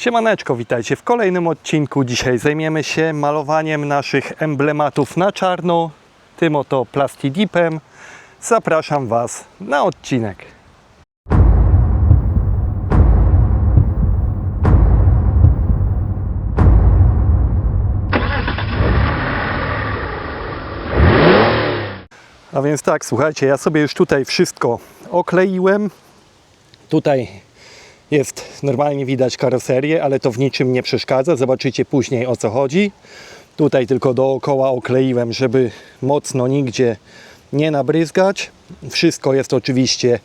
Siemaneczko, witajcie w kolejnym odcinku. Dzisiaj zajmiemy się malowaniem naszych emblematów na czarno, tym oto Plastidipem. Zapraszam Was na odcinek. A więc tak, słuchajcie, ja sobie już tutaj wszystko okleiłem. Tutaj jest normalnie widać karoserię, ale to w niczym nie przeszkadza. Zobaczycie później, o co chodzi. Tutaj tylko dookoła okleiłem, żeby mocno nigdzie nie nabryzgać. Wszystko jest oczywiście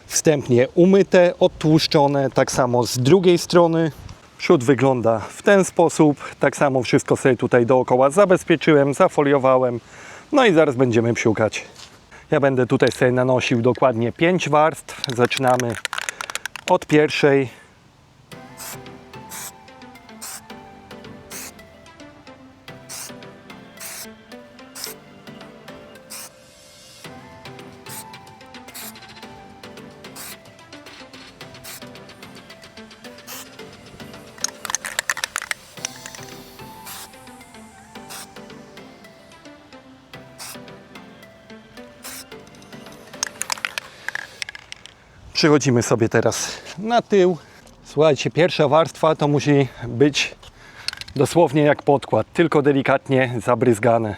wstępnie umyte, odtłuszczone. Tak samo z drugiej strony. Przód wygląda w ten sposób. Tak samo wszystko sobie tutaj dookoła zabezpieczyłem, zafoliowałem. No i zaraz będziemy psiukać. Ja będę tutaj sobie nanosił dokładnie 5 warstw. Zaczynamy od pierwszej. Przechodzimy sobie teraz na tył. Słuchajcie, pierwsza warstwa to musi być dosłownie jak podkład, tylko delikatnie zabryzgane.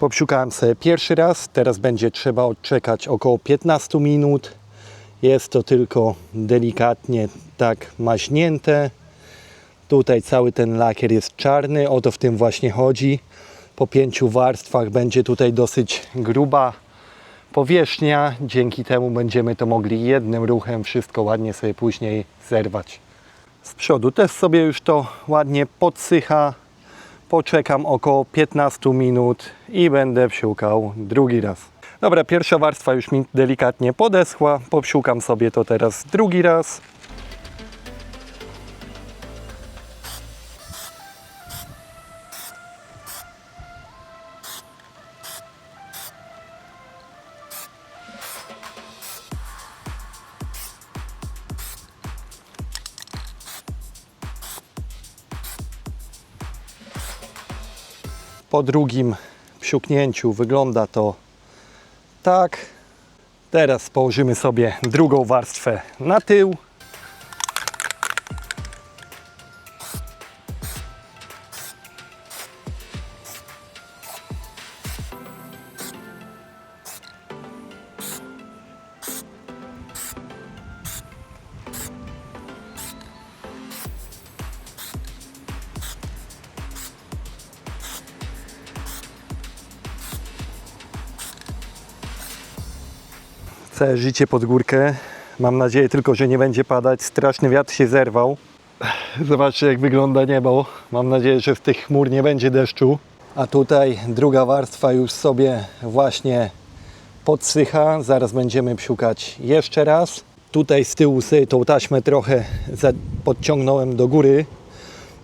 Popsiukałem sobie pierwszy raz, teraz będzie trzeba odczekać około 15 minut. Jest to tylko delikatnie tak maźnięte. Tutaj cały ten lakier jest czarny, o to w tym właśnie chodzi. Po 5 warstwach będzie tutaj dosyć gruba powierzchnia. Dzięki temu będziemy to mogli jednym ruchem wszystko ładnie sobie później zerwać. Z przodu też sobie już to ładnie podsycha. Poczekam około 15 minut i będę psiukał drugi raz. Dobra, pierwsza warstwa już mi delikatnie podeschła. Popsiukam sobie to teraz drugi raz. Po drugim psiuknięciu wygląda to tak. Teraz położymy sobie drugą warstwę na tył. Całe życie pod górkę. Mam nadzieję tylko, że nie będzie padać. Straszny wiatr się zerwał. Zobaczcie, jak wygląda niebo. Mam nadzieję, że z tych chmur nie będzie deszczu. A tutaj druga warstwa już sobie właśnie podsycha. Zaraz będziemy psiukać jeszcze raz. Tutaj z tyłu sobie tą taśmę trochę podciągnąłem do góry,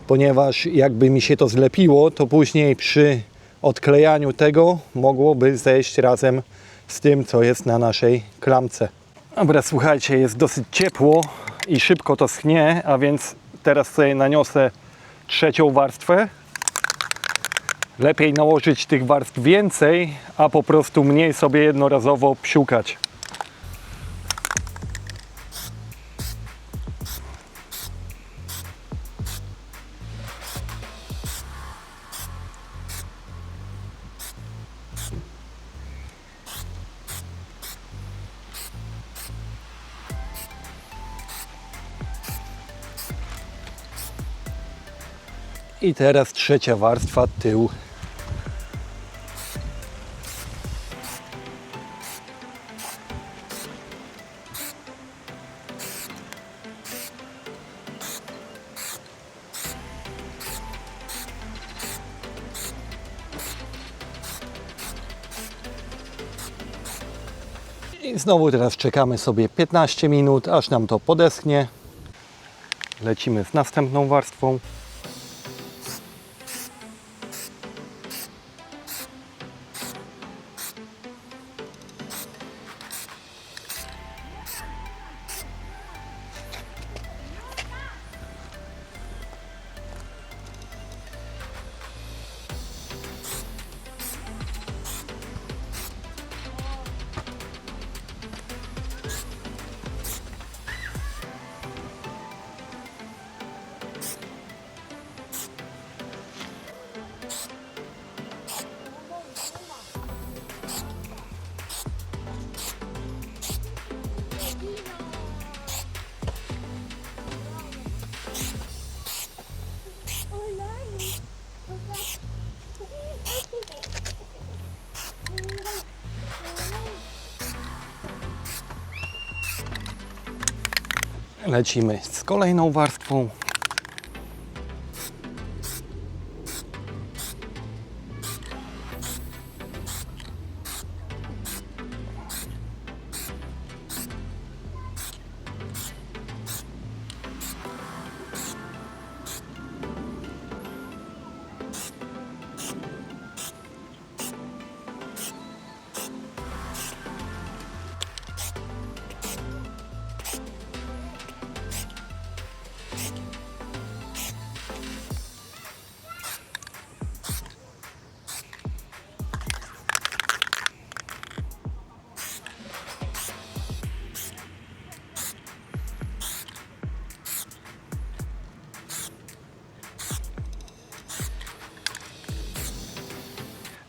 ponieważ jakby mi się to zlepiło, to później przy odklejaniu tego mogłoby zejść razem z tym, co jest na naszej klamce. Dobra, słuchajcie, jest dosyć ciepło i szybko to schnie, a więc teraz sobie naniosę trzecią warstwę. Lepiej nałożyć tych warstw więcej, a po prostu mniej sobie jednorazowo psiukać. I teraz trzecia warstwa, tył. I znowu teraz czekamy sobie 15 minut, aż nam to podeschnie. Lecimy z następną warstwą. Lecimy z kolejną warstwą.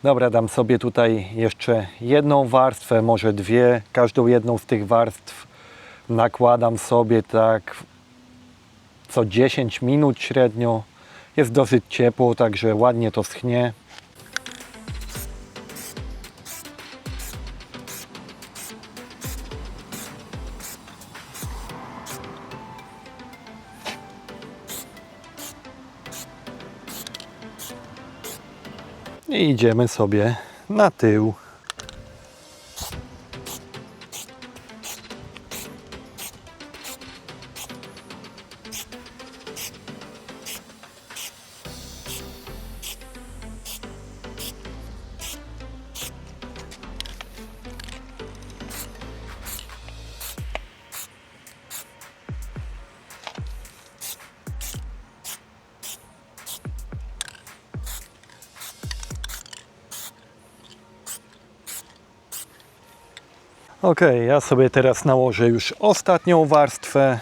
Dobra, dam sobie tutaj jeszcze jedną warstwę, może dwie. Każdą jedną z tych warstw nakładam sobie tak co 10 minut średnio. Jest dosyć ciepło, także ładnie to schnie. I idziemy sobie na tył. Ok, ja sobie teraz nałożę już ostatnią warstwę.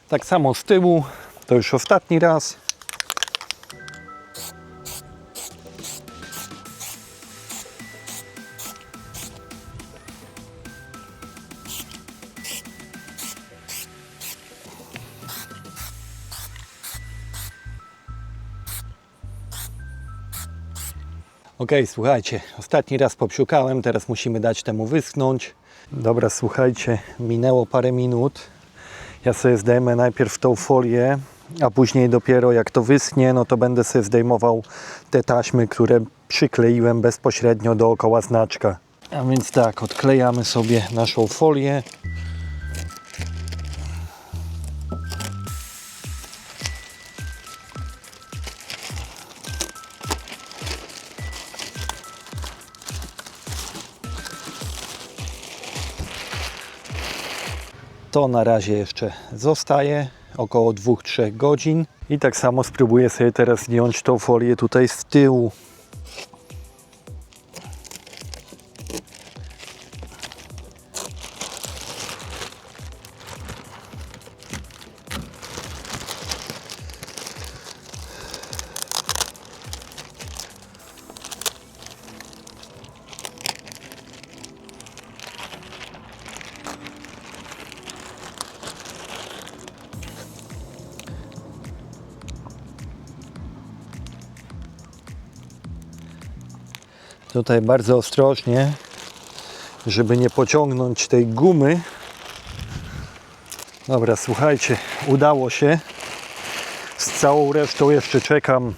Tak samo z tyłu, to już ostatni raz. Ok, słuchajcie, ostatni raz popsiukałem, teraz musimy dać temu wyschnąć. Dobra, słuchajcie, minęło parę minut. Ja sobie zdejmę najpierw tą folię, a później dopiero jak to wyschnie, no to będę sobie zdejmował te taśmy, które przykleiłem bezpośrednio dookoła znaczka. A więc tak, odklejamy sobie naszą folię. To na razie jeszcze zostaje około 2-3 godzin i tak samo spróbuję sobie teraz zdjąć tą folię tutaj z tyłu. Tutaj bardzo ostrożnie, żeby nie pociągnąć tej gumy. Dobra, słuchajcie, udało się. Z całą resztą jeszcze czekam,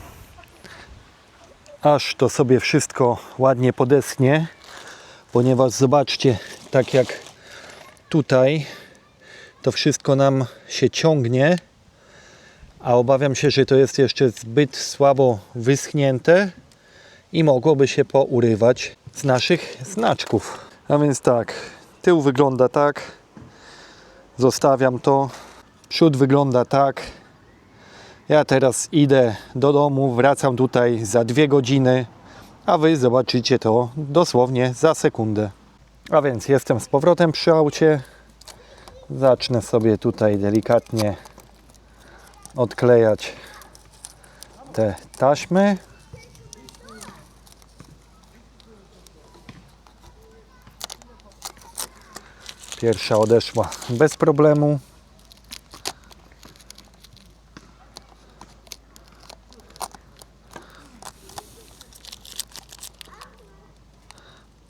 aż to sobie wszystko ładnie podeschnie, ponieważ zobaczcie, tak jak tutaj to wszystko nam się ciągnie, a obawiam się, że to jest jeszcze zbyt słabo wyschnięte i mogłoby się pourywać z naszych znaczków. A więc tak, tył wygląda tak, zostawiam to, przód wygląda tak. Ja teraz idę do domu, wracam tutaj za 2 godziny, a Wy zobaczycie to dosłownie za sekundę. A więc jestem z powrotem przy aucie. Zacznę sobie tutaj delikatnie odklejać te taśmy. Pierwsza odeszła bez problemu.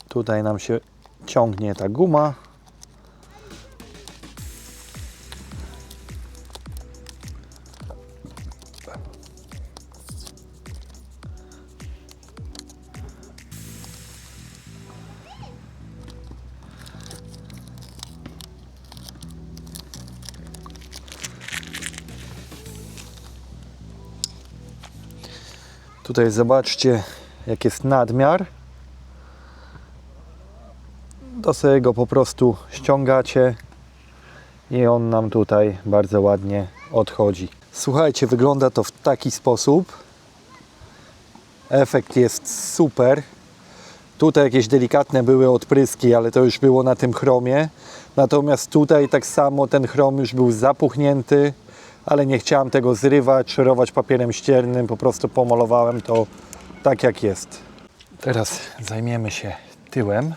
Tutaj nam się ciągnie ta guma. Tutaj zobaczcie, jak jest nadmiar. To sobie go po prostu ściągacie i on nam tutaj bardzo ładnie odchodzi. Słuchajcie, wygląda to w taki sposób. Efekt jest super. Tutaj jakieś delikatne były odpryski, ale to już było na tym chromie. Natomiast tutaj tak samo ten chrom już był zapuchnięty, ale nie chciałem tego zrywać, szorować papierem ściernym. Po prostu pomalowałem to tak jak jest. Teraz zajmiemy się tyłem.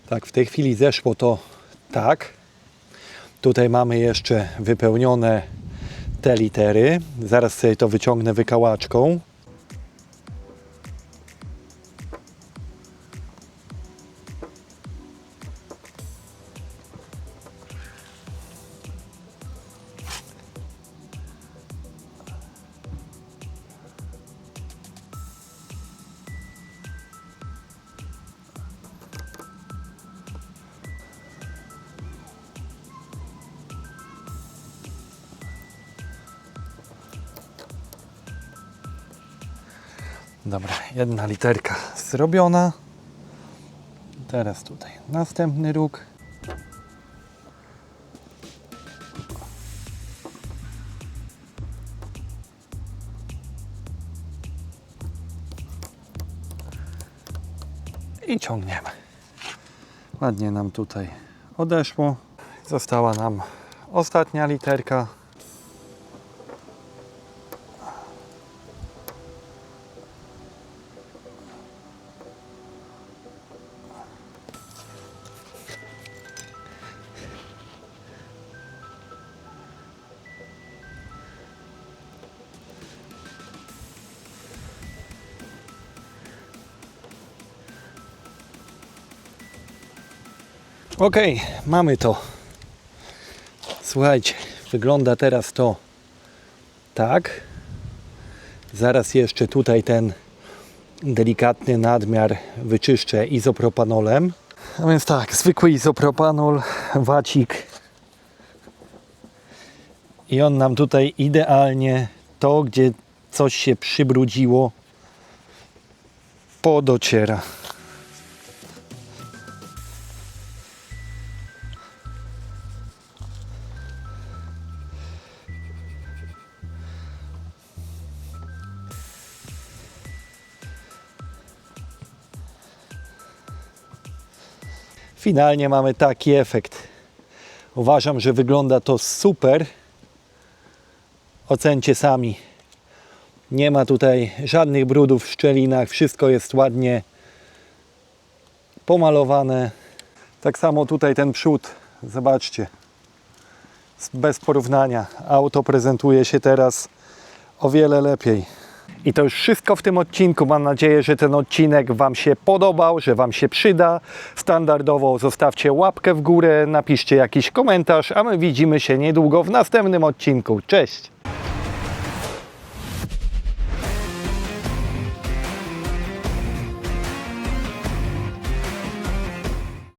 Tak, w tej chwili zeszło to tak. Tutaj mamy jeszcze wypełnione te litery. Zaraz sobie to wyciągnę wykałaczką. Dobra, jedna literka zrobiona. Teraz tutaj następny róg. I ciągniemy. Ładnie nam tutaj odeszło. Została nam ostatnia literka. Ok, mamy to. Słuchajcie, wygląda teraz to tak. Zaraz jeszcze tutaj ten delikatny nadmiar wyczyszczę izopropanolem. A więc tak, zwykły izopropanol, wacik. I on nam tutaj idealnie to, gdzie coś się przybrudziło, podociera. Finalnie mamy taki efekt. Uważam, że wygląda to super. Ocencie sami. Nie ma tutaj żadnych brudów w szczelinach. Wszystko jest ładnie pomalowane. Tak samo tutaj ten przód. Zobaczcie. Bez porównania. Auto prezentuje się teraz o wiele lepiej. I to już wszystko w tym odcinku. Mam nadzieję, że ten odcinek Wam się podobał, że Wam się przyda. Standardowo zostawcie łapkę w górę, napiszcie jakiś komentarz, a my widzimy się niedługo w następnym odcinku. Cześć!